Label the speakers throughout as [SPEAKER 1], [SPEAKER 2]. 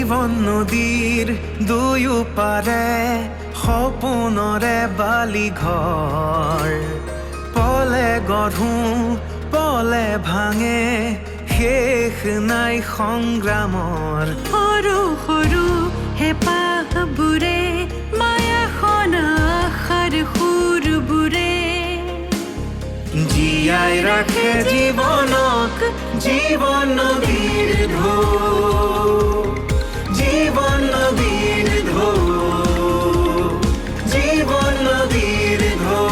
[SPEAKER 1] জীৱন নদীৰ দুয়ো পাৰে সপোনৰে বালি ঘৰ পলে গঢ়ো পলে ভাঙে শেষ নাই সংগ্ৰামৰ
[SPEAKER 2] সৰু সৰু হেঁপাহবোৰে মায়াখন আশাৰ সুৰবোৰে
[SPEAKER 1] জীয়াই ৰাখে জীৱনক জীৱন নদীৰ ঢৌ জীৱন নদীৰ ঢৌ জীৱন নদীৰ ঢৌ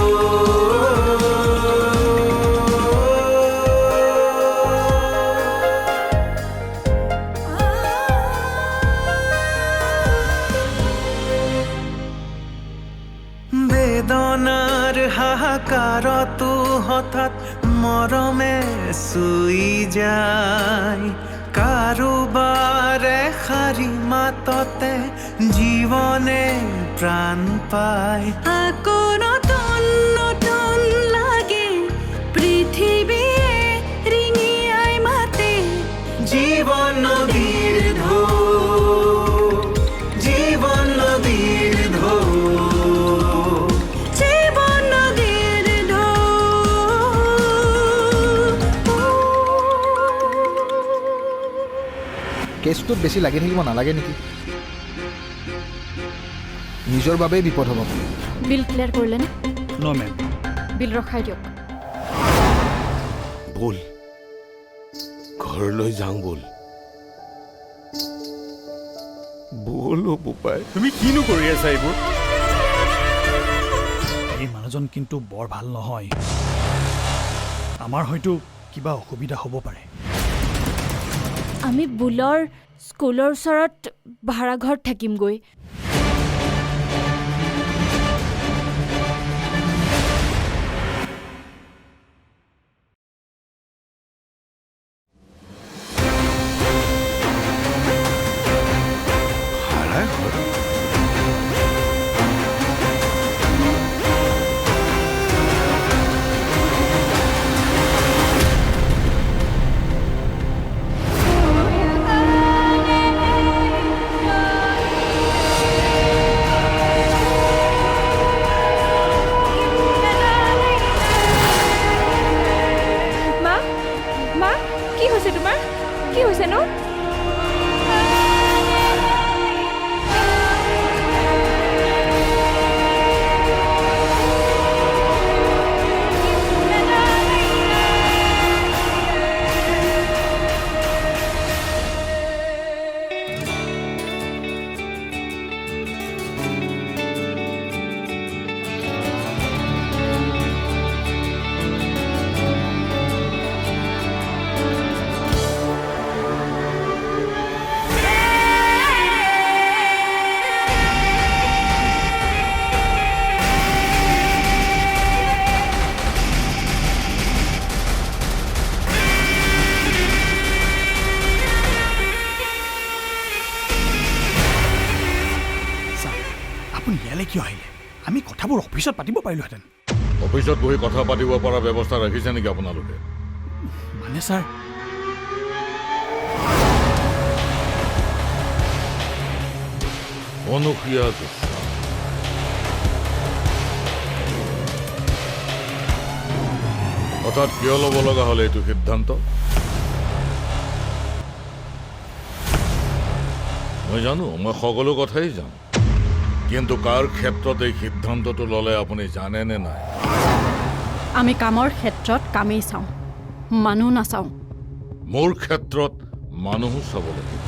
[SPEAKER 1] বেদনাৰ হাহাকাৰতো হঠাৎ মৰমে চুই যায় কাৰোবাৰে শাৰী মাততে জীৱনে প্ৰাণ পায়
[SPEAKER 2] আকৌ নতুন নতুন লাগে পৃথিৱীয়ে ৰিঙিয়াই মাতে
[SPEAKER 1] জীৱন নদীৰ ঢৌ জীৱন নদীৰ ঢৌ
[SPEAKER 2] জীৱন নদীৰ ঢৌ
[SPEAKER 3] কেছটোত বেছি লাগি থাকিব নালাগে নেকি নিজৰ বাবেই বিপদ হ'ব
[SPEAKER 4] বিল ক্লিয়াৰ কৰিলেনে
[SPEAKER 5] নো মেম
[SPEAKER 4] বিল ৰখাই দিয়ক
[SPEAKER 6] বল ঘৰলৈ যাওঁ বল বল অ' বোপাই
[SPEAKER 5] তুমি কিনো কৰি আছা এইবোৰ এই মানুহজন কিন্তু বৰ ভাল নহয় আমাৰ হয়তো কিবা অসুবিধা হ'ব পাৰে
[SPEAKER 4] আমি বুলৰ স্কুলৰ ওচৰত ভাড়াঘৰত থাকিমগৈ
[SPEAKER 6] ভাড়াৰ ঘৰ
[SPEAKER 4] মা মা কি হৈছে তোমাৰ কি হৈছে নো
[SPEAKER 5] আপুনি ইয়ালৈ কিয় আহিলে আমি কথাবোৰ অফিচত পাতিব পাৰিলোহেঁতেন
[SPEAKER 6] অফিচত বহি কথা পাতিব পৰা ব্যৱস্থা ৰাখিছে নেকি আপোনালোকে
[SPEAKER 5] মানে ছাৰ
[SPEAKER 6] অনুক্ৰিয়া গোস্বামী হঠাৎ কিয় ল'ব লগা হ'ল এইটো সিদ্ধান্ত মই জানো মই সকলো কথাই জানো কিন্তু কাৰ ক্ষেত্ৰত এই সিদ্ধান্তটো ল'লে আপুনি জানেনে নাই
[SPEAKER 4] আমি কামৰ ক্ষেত্ৰত কামেই চাওঁ মানুহ নাচাওঁ
[SPEAKER 6] মোৰ ক্ষেত্ৰত মানুহো চাব লাগিব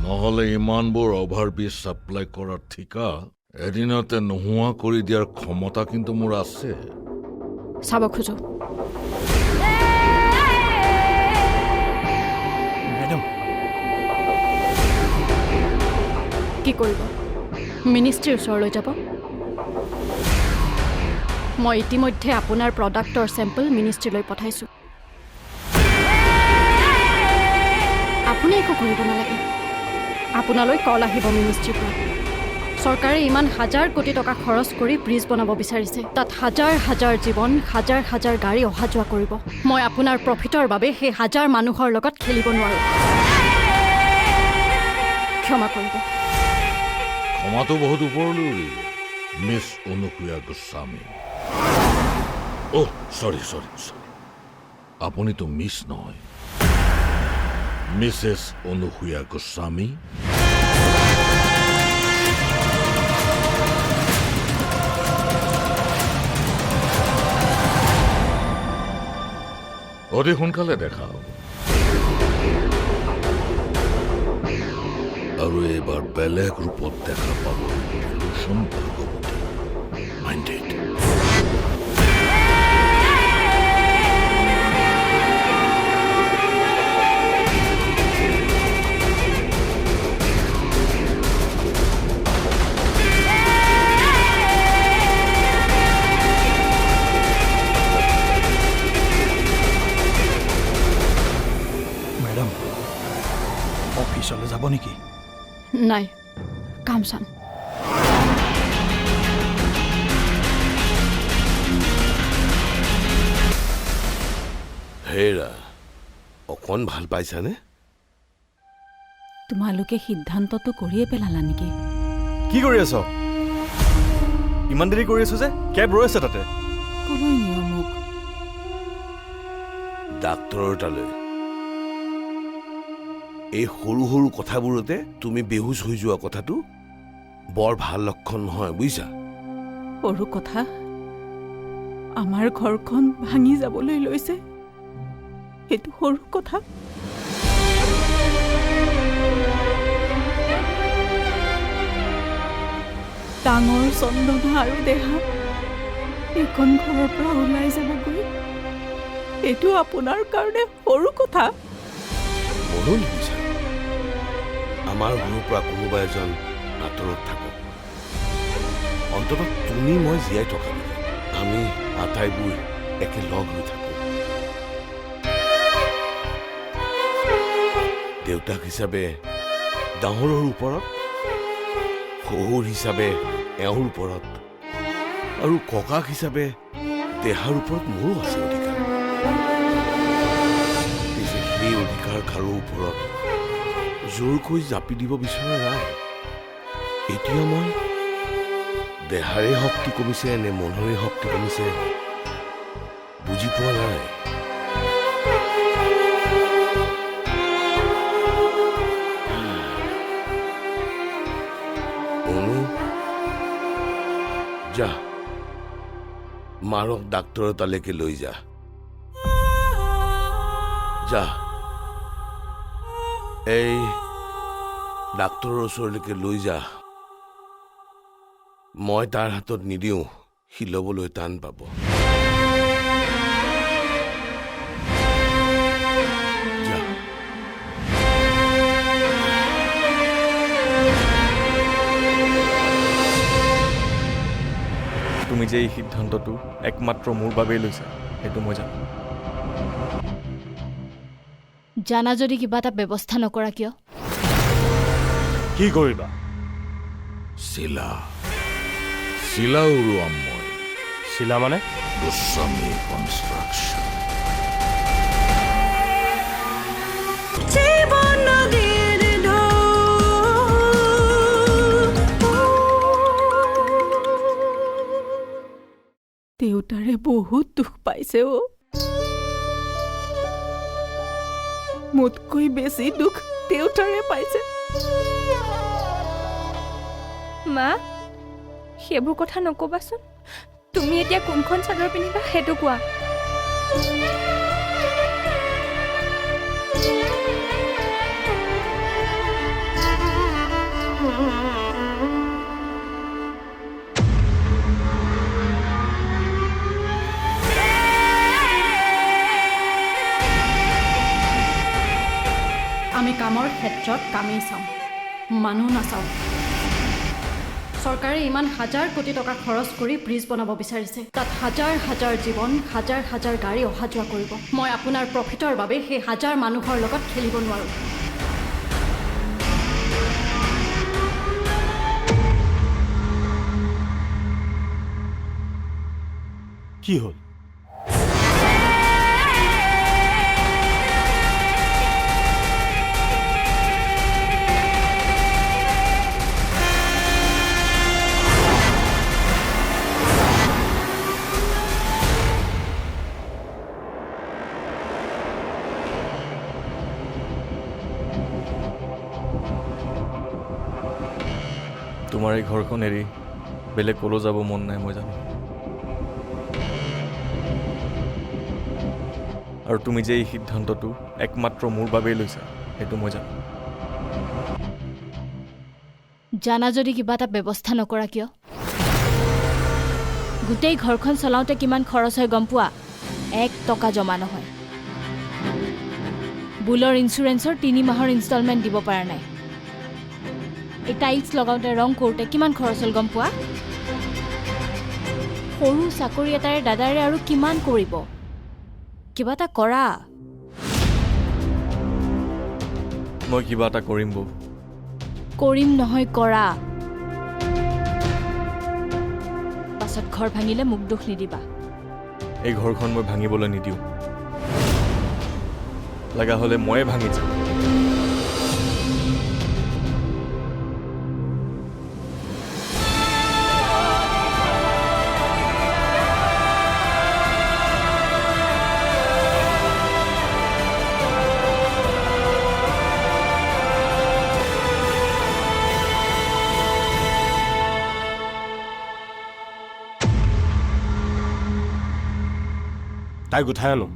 [SPEAKER 6] নহ'লে ইমানবোৰ অভাৰব্ৰিজ ছাপ্লাই কৰাৰ ঠিকা এদিনতে নোহোৱা কৰি দিয়াৰ ক্ষমতা কিন্তু মোৰ আছে
[SPEAKER 4] চাব খোজো
[SPEAKER 5] মেডাম
[SPEAKER 4] কি কৰিব মিনিষ্ট্ৰীৰ ওচৰলৈ যাব মই ইতিমধ্যে আপোনাৰ প্ৰডাক্টৰ চেম্পল মিনিষ্ট্ৰীলৈ পঠাইছোঁ আপুনি একো কৰিব নালাগে আপোনালৈ কল আহিব মিনিষ্ট্ৰীৰ পৰা চৰকাৰে ইমান হাজাৰ কোটি টকা খৰচ কৰি ব্ৰিজ বনাব বিচাৰিছে তাত হাজাৰ হাজাৰ জীৱন হাজাৰ হাজাৰ গাড়ী অহা যোৱা কৰিব মই আপোনাৰ প্ৰফিটৰ বাবে সেই হাজাৰ মানুহৰ লগত খেলিব নোৱাৰোঁ ক্ষমা কৰিব
[SPEAKER 6] ক্ষমাটো বহুত ওপৰলৈ উৰিল মিছ অনুসূয়া গোস্বামী অহ চৰি আপুনিতো মিছ নহয় মিছেছ অনুসূয়া গোস্বামী অতি সোনকালে দেখা হ'ব আৰু এইবাৰ বেলেগ ৰূপত দেখা পাব কুসুম ভাগৱতী মাইণ্ডেড
[SPEAKER 5] মেডাম অফিচলৈ যাব নেকি
[SPEAKER 4] নাই কাম চাম
[SPEAKER 7] হেৰা অকণ ভাল পাইছানে
[SPEAKER 2] তোমালোকে সিদ্ধান্তটো কৰিয়ে পেলালা নেকি
[SPEAKER 8] কি কৰি আছ ইমান দেৰি কৰি আছো যে কেব ৰৈ আছে তাতে
[SPEAKER 2] কলৈ নিয় মোক
[SPEAKER 7] ডাক্তৰৰ তালৈ এই সৰু সৰু কথাবোৰতে তুমি বেহুচ হৈ যোৱা কথাটো বৰ ভাল লক্ষণ নহয় বুজিছা
[SPEAKER 2] সৰু কথা আমাৰ ঘৰখন ভাঙি যাবলৈ লৈছে সেইটো সৰু কথা ডাঙৰ চন্দনা আৰু দেহা এইখন ঘৰৰ পৰা ওলাই যাবগৈ এইটো আপোনাৰ কাৰণে সৰু কথা
[SPEAKER 7] মনো নিবিচাৰ আমাৰ ঘৰৰ পৰা কোনোবা এজন আঁতৰত থাকক অন্ততঃ তুমি মই জীয়াই থকা আমি আটাইবোৰ একেলগ হৈ থাকো দেউতাক হিচাপে ডাঙৰৰ ওপৰত শহুৰ হিচাপে এওঁৰ ওপৰত আৰু ককাক হিচাপে দেহাৰ ওপৰত মোৰো আছে অধিকাৰ পিছে সেই অধিকাৰ কাৰো ওপৰত জোৰকৈ জাপি দিব বিচৰা নাই এতিয়া মই দেহাৰে শক্তি কমিছে নে মনৰে শক্তি কমিছে বুজি পোৱা নাই যা মাৰক ডাক্তৰৰ তালৈকে লৈ যা যা এই ডাক্তৰৰ ওচৰলৈকে লৈ যা মই তাৰ হাতত নিদিওঁ সি ল'বলৈ টান পাব যা
[SPEAKER 8] তুমি যে এই সিদ্ধান্তটো একমাত্ৰ মোৰ বাবেই লৈছা সেইটো মই জানো
[SPEAKER 9] জানা যদি কিবা এটা ব্যৱস্থা নকৰা কিয়
[SPEAKER 8] কি কৰিবা
[SPEAKER 6] চিলা উৰুৱাম মই
[SPEAKER 8] শিলা মানে
[SPEAKER 6] গোস্বামী কনষ্ট্ৰাকশ্যন
[SPEAKER 2] জীৱন নদীৰ ঢৌ দেউতাৰে বহুত দুখ পাইছে অ মোতকৈ বেছি দুখ দেউতাৰে পাইছে
[SPEAKER 10] মা সেইবোৰ কথা নকবাচোন তুমি এতিয়া কোনখন চাদৰ পিন্ধিবা সেইটো কোৱা
[SPEAKER 4] আমি কামৰ ক্ষেত্ৰত কামেই চাওঁ মানুহ নাচাওঁ চৰকাৰে ইমান হাজাৰ কোটি টকা খৰচ কৰি ব্ৰিজ বনাব বিচাৰিছে তাত হাজাৰ হাজাৰ জীৱন হাজাৰ হাজাৰ গাড়ী অহা যোৱা কৰিব মই আপোনাৰ প্ৰফিটৰ বাবে সেই হাজাৰ মানুহৰ লগত খেলিব নোৱাৰোঁ
[SPEAKER 8] কি হ'ল? তোমাৰ এই ঘৰখন এৰি বেলেগ ক'লৈ যাব মন নাই, মই জানো। আৰু তুমি যে এই সিদ্ধান্তটো একমাত্ৰ মোৰ বাবেই লৈছা, সেইটো মই জানো।
[SPEAKER 9] জানা যদি কিবা এটা ব্যৱস্থা নকৰা কিয়? গোটেই ঘৰখন চলাওঁতে কিমান খৰচ হয় গম পোৱা? 1 টকা জমা নহয়। বুলৰ ইঞ্চুৰেঞ্চৰ 3 মাহৰ ইনষ্টলমেণ্ট দিব পৰা নাই। এই টাইলছ লগাওঁতে ৰং কৰোঁতে কিমান খৰচ হ'ল গম পোৱা? সৰু চাকৰি এটাৰে দাদাৰে আৰু কিমান কৰিব? কিবা এটা কৰা।
[SPEAKER 8] মই কিবা এটা কৰিম বৌ।
[SPEAKER 9] কৰিম নহয়, কৰা। পাছত ঘৰ ভাঙিলে মোক দুখ নিদিবা।
[SPEAKER 8] এই ঘৰখন মই ভাঙিবলৈ নিদিওঁ। লগা হ'লে ময়ে ভাঙি যাম।
[SPEAKER 11] তাইক উঠাই আনো।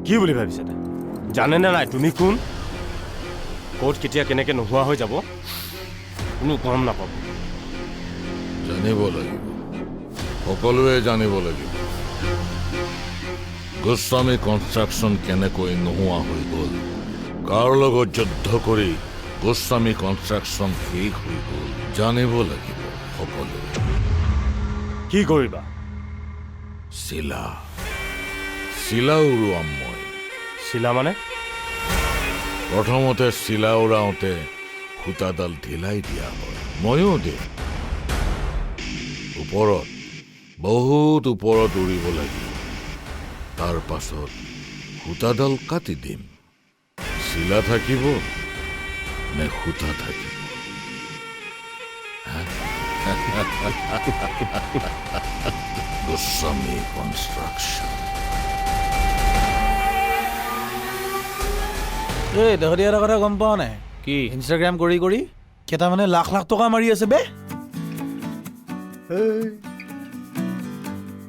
[SPEAKER 11] কি বুলি ভাবিছে তাই? জানেনে নাই তুমি কোন? ক'ত কেতিয়া কেনেকৈ নোহোৱা হৈ যাব কোনো গম নাপাব।
[SPEAKER 6] জানিব লাগিব, সকলোৱে জানিব লাগিব গোস্বামী কনষ্ট্ৰাকশ্যন কেনেকৈ নোহোৱা হৈ গ'ল, কাৰ লগত যুদ্ধ কৰি গোস্বামী কনষ্ট্ৰাকশ্যন শেষ হৈ গ'ল, জানিব লাগিব সকলোৱে।
[SPEAKER 11] কি কৰিবা?
[SPEAKER 6] চিলা উৰুৱাম মই।
[SPEAKER 11] চিলা মানে?
[SPEAKER 6] প্ৰথমতে চিলা উৰাওঁতে সূতাডাল ঢিলাই দিয়া হয়, ময়ো দিম। ওপৰত, বহুত ওপৰত উৰিব লাগিব। তাৰ পাছত সূতাডাল কাটি দিম। চিলা থাকিব নে সূতা থাকিব? গোস্বামী কনষ্ট্ৰাকশ্যন।
[SPEAKER 1] এই দহদিয়া এটা কথা গম পাৱ নাই?
[SPEAKER 8] কি?
[SPEAKER 1] ইনষ্টাগ্ৰাম কৰি কৰি কেইটামানে লাখ লাখ টকা মাৰি আছে বে।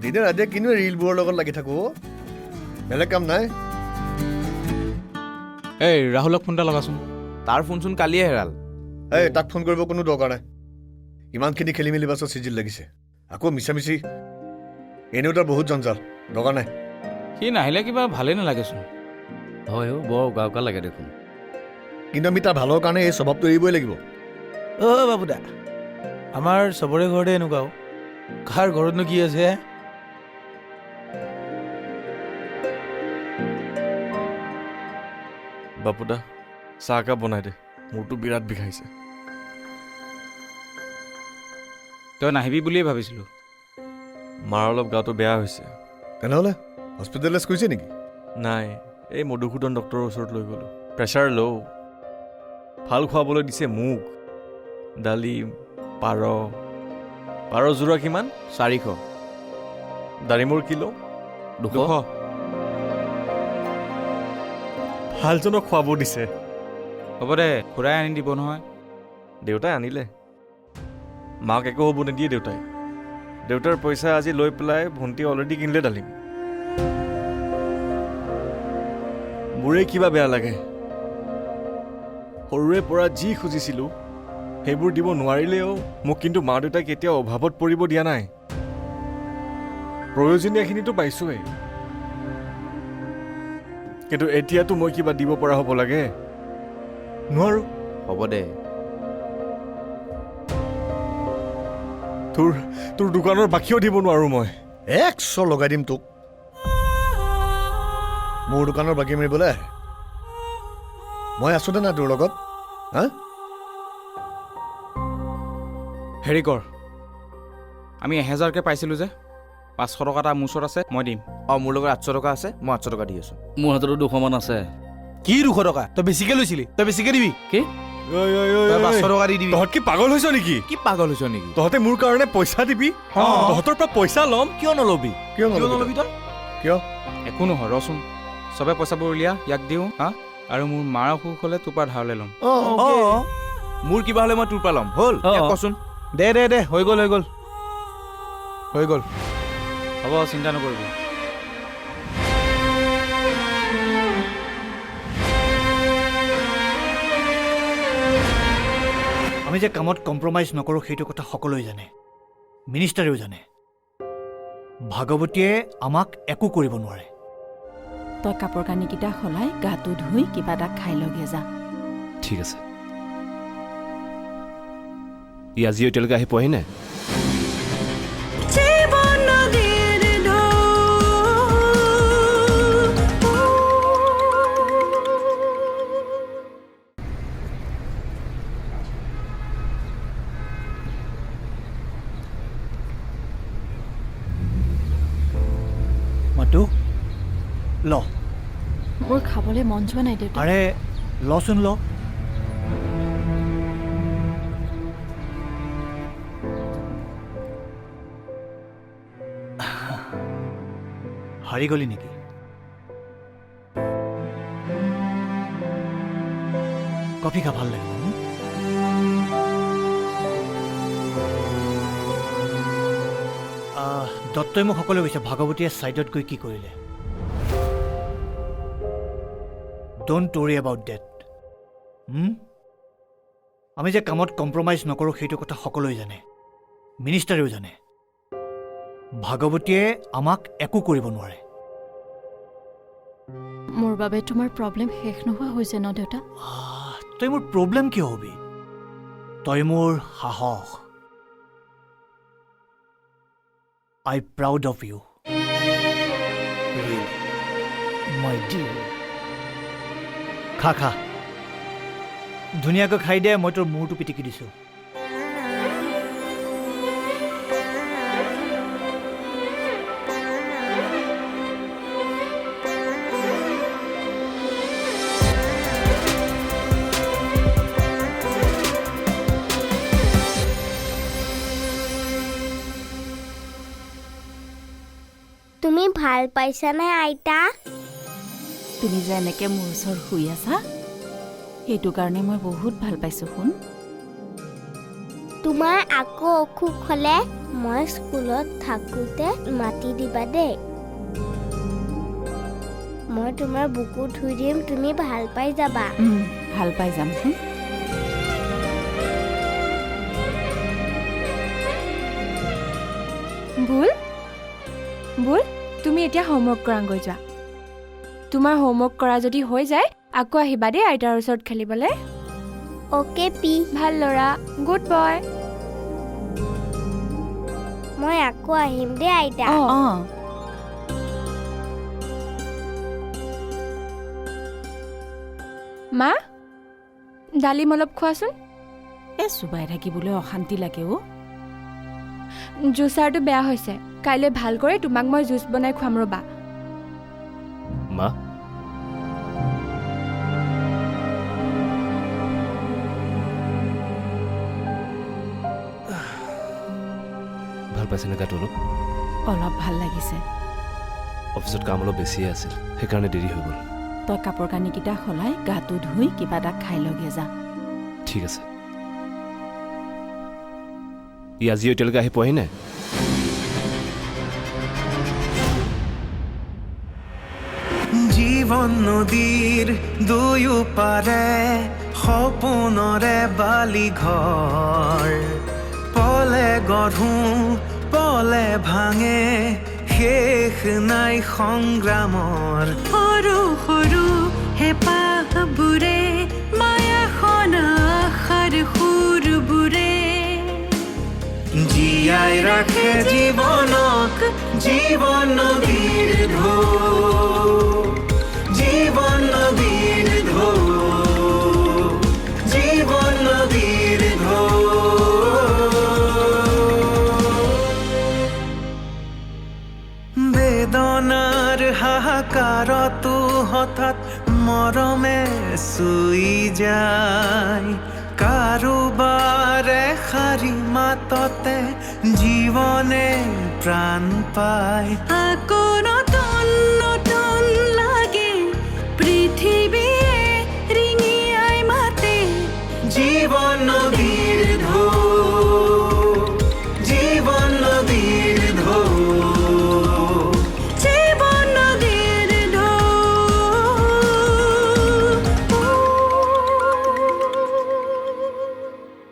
[SPEAKER 3] দিনে ৰাতিয়ে কিনো ৰিলবোৰৰ লগত লাগি থাকো, বেলেগ কাম নাই।
[SPEAKER 1] এই ৰাহুলক ফোন এটা লগাচোন। তাৰ ফোনচোন কালিয়ে হেৰাল।
[SPEAKER 3] এই তাক ফোন কৰিব কোনো দৰকাৰ নাই। ইমানখিনি খেলি মেলি পাছত চিজিল লাগিছে, আকৌ মিছামিচি এনেও তাৰ বহুত জঞ্জাল, দৰকাৰ নাই।
[SPEAKER 1] সি নাহিলে কিবা ভালেই নালাগেচোন।
[SPEAKER 8] হয় বৰ উকা লাগে দেখোন।
[SPEAKER 3] কিন্তু আমি তাৰ ভালৰ কাৰণে এই স্বভাৱটো এৰিবই লাগিব।
[SPEAKER 1] অ' বাবুদা, আমাৰ চবৰে ঘৰতে এনেকুৱাও। কাৰ ঘৰতনো কি আছে?
[SPEAKER 8] বাপুদা, চাহ একাপ বনাই দে, মোৰতো বিৰাট বিষাইছে।
[SPEAKER 1] তই নাহিবি বুলিয়ে ভাবিছিলোঁ।
[SPEAKER 8] মাৰ অলপ গাটো বেয়া হৈছে।
[SPEAKER 3] তেনেহ'লে হস্পিটেলাইজ কৰিছে নেকি?
[SPEAKER 8] নাই, এই মধুসূদন ডক্টৰৰ ওচৰত লৈ গ'লোঁ। Pressure low'. ভাল খুৱাবলৈ দিছে মোক। ডালিম, পাৰ যোৰা কিমান?
[SPEAKER 1] 400।
[SPEAKER 8] ডালিমৰ কিলো 200। ভালজনক খুৱাব দিছে।
[SPEAKER 1] হ'ব দে, খুৰাই আনি দিব নহয়।
[SPEAKER 8] দেউতাই আনিলে। মাক একো হ'ব নিদিয়ে দেউতাই। দেউতাৰ পইচা আজি লৈ পেলাই ভণ্টি অলৰেডি কিনিলে ডালিম। মোৰে কিবা বেয়া লাগে। সৰুৰে পৰা যি খুজিছিলোঁ সেইবোৰ দিব নোৱাৰিলেও মোক কিন্তু মা দেউতাই কেতিয়াও অভাৱত পৰিব দিয়া নাই। প্ৰয়োজনীয়খিনিতো পাইছোৱেই, কিন্তু এতিয়াতো মই কিবা দিব পৰা হ'ব লাগে। নোৱাৰো।
[SPEAKER 1] হ'ব দে।
[SPEAKER 8] তোৰ দোকানৰ বাকীও দিব নোৱাৰো মই।
[SPEAKER 3] 100 লগাই দিম তোক। মোৰ দোকানৰ বাকী মাৰিবলৈ আহে। মই আছো দে না তোৰ লগত। হা,
[SPEAKER 1] হেৰি কৰ, আমি 1000কে পাইছিলোঁ যে,
[SPEAKER 8] 500 টকা এটা মোৰ ওচৰত আছে, মই দিম।
[SPEAKER 12] অঁ মোৰ লগত 800 টকা আছে, মই 800 টকা দি আছোঁ।
[SPEAKER 11] মোৰ হাততো 200 মান আছে।
[SPEAKER 1] কি 200 টকা? তই বেছিকে লৈছিলি, তই বেছিকে দিবি।
[SPEAKER 11] কি?
[SPEAKER 1] তই 500 টকা দি দিবি।
[SPEAKER 8] তহঁত কি পাগল হৈছ নেকি?
[SPEAKER 12] কি পাগল হৈছ নেকি?
[SPEAKER 8] তহঁতে মোৰ কাৰণে পইচা দিবি, তহঁতৰ পৰা পইচা ল'ম।
[SPEAKER 12] কিয় নল'বি?
[SPEAKER 3] কিয়
[SPEAKER 1] কিয়
[SPEAKER 3] নল'বি
[SPEAKER 1] নল'বি তই?
[SPEAKER 3] কিয়?
[SPEAKER 8] একো নহয়, ৰচোন। চবে পইচাবোৰ উলিয়া, ইয়াক দিওঁ হা। আৰু মোৰ মাৰ অসুখ হ'লে তোৰ পৰা ধাৰলৈ ল'ম।
[SPEAKER 12] অঁ মোৰ কিবা হ'লে মই তোৰ পৰা ল'ম। হ'ল ইয়াক কচোন।
[SPEAKER 1] দে হৈ গ'ল
[SPEAKER 8] হ'ব, চিন্তা নকৰিবি।
[SPEAKER 5] আমি যে কামত কম্প্ৰমাইজ নকৰোঁ সেইটো কথা সকলোৱে জানে, মিনিষ্টাৰেও জানে। ভাগৱতীয়ে আমাক একো কৰিব নোৱাৰে।
[SPEAKER 2] তই কাপোৰ কানিকেইটা সলাই গাটো ধুই কিবা এটা খাই লগে যা।
[SPEAKER 11] ঠিক আছে। ই আজি এতিয়ালৈকে আহি পোৱাহি নাই?
[SPEAKER 5] মাতো ল।
[SPEAKER 4] মোৰ খাবলৈ মন যোৱা নাই দেউতা।
[SPEAKER 5] আৰে লচোন ল। হাৰি গলি নেকি? কফি খা, ভাল লাগিব। দত্তই মোক সকলোৱে কৈছে ভাগৱতীয়ে ছাইডত গৈ কি কৰিলে। Don't worry about that. আমি যে কামত কম্প্ৰমাইজ নকৰোঁ সেইটো কথা সকলোৱে জানে, মিনিষ্টাৰেও জানে। ভাগৱতীয়ে আমাক একো কৰিব নোৱাৰে।
[SPEAKER 4] মোৰ বাবে তোমাৰ প্ৰব্লেম শেষ নোহোৱা হৈছে ন দেউতা?
[SPEAKER 5] তই মোৰ প্ৰব্লেম কিয় হবি? তই মোৰ সাহস। I proud of you. Really, my dear. খা ধুনীয়াকৈ খাই দে, মই তোৰ মূৰটো পিটিকি দিছোঁ।
[SPEAKER 10] তুমি ভাল পাইছানে আইতা?
[SPEAKER 2] তুমি যে এনেকৈ মোৰ ওচৰত শুই আছা, সেইটো কাৰণে মই বহুত ভাল পাইছোঁ। শুন,
[SPEAKER 10] তোমাৰ আকৌ অসুখ হ'লে মই স্কুলত থাকোঁতে মাতি দিবা দেই। মই তোমাৰ বুকু ধুই দিম, তুমি ভাল পাই যাবা।
[SPEAKER 2] ভাল পাই যাম।
[SPEAKER 10] বুল, তুমি এতিয়া হোমৱৰ্ক কৰাংগৈ যোৱা। তোমাৰ হোমৱৰ্ক কৰা যদি হৈ যায় আকৌ আহিবা দেই আইতাৰ ওচৰত খেলিবলৈ। অ'কে পি, ভাল ল'ৰা, গুড বয়। মই আকৌ আহিম দেই আইতা। মা, ডালিম অলপ খোৱাচোন।
[SPEAKER 2] চুবাই থাকিবলৈ অশান্তি লাগে।
[SPEAKER 10] জুচাৰটো বেয়া হৈছে, কাইলৈ ভাল কৰি তোমাক মই জুচ বনাই খুৱাম ৰ'বা।
[SPEAKER 11] মা, ভাল পাইছেনে গাটো অলপ?
[SPEAKER 2] অলপ ভাল লাগিছে।
[SPEAKER 11] অফিচত কাম অলপ বেছিয়ে আছিল, সেইকাৰণে দেৰি হৈ গ'ল।
[SPEAKER 2] তই কাপোৰ কানিকেইটা সলাই গাটো ধুই কিবা এটা খাই লগে যা।
[SPEAKER 11] ঠিক আছে। ই আজি এতিয়ালৈকে আহি পোৱাহি নাই?
[SPEAKER 13] জীৱন নদীৰ দুয়ো পাৰে সপোনৰে বালি ঘৰ, পলে গঢ়ো পলে ভাঙে, শেষ নাই সংগ্ৰামৰ।
[SPEAKER 14] সৰু সৰু হেঁপাহবোৰে মায়াখন আশাৰ সুৰবোৰে
[SPEAKER 13] জীয়াই ৰাখে জীৱনক, জীৱন নদীৰ ঢৌ, জীৱন নদীৰ ঢৌ, জীৱন নদীৰ ঢৌ। বেদনাৰ হাহাকাৰতো হঠাৎ মৰমে চুই যায় কাৰোবাৰে শাৰী মাততে জীৱনে প্ৰাণ পায়
[SPEAKER 14] আকৌ নতুন নতুন লাগে পৃথিৱীয়ে ৰিঙিয়াই মাতে
[SPEAKER 13] জীৱন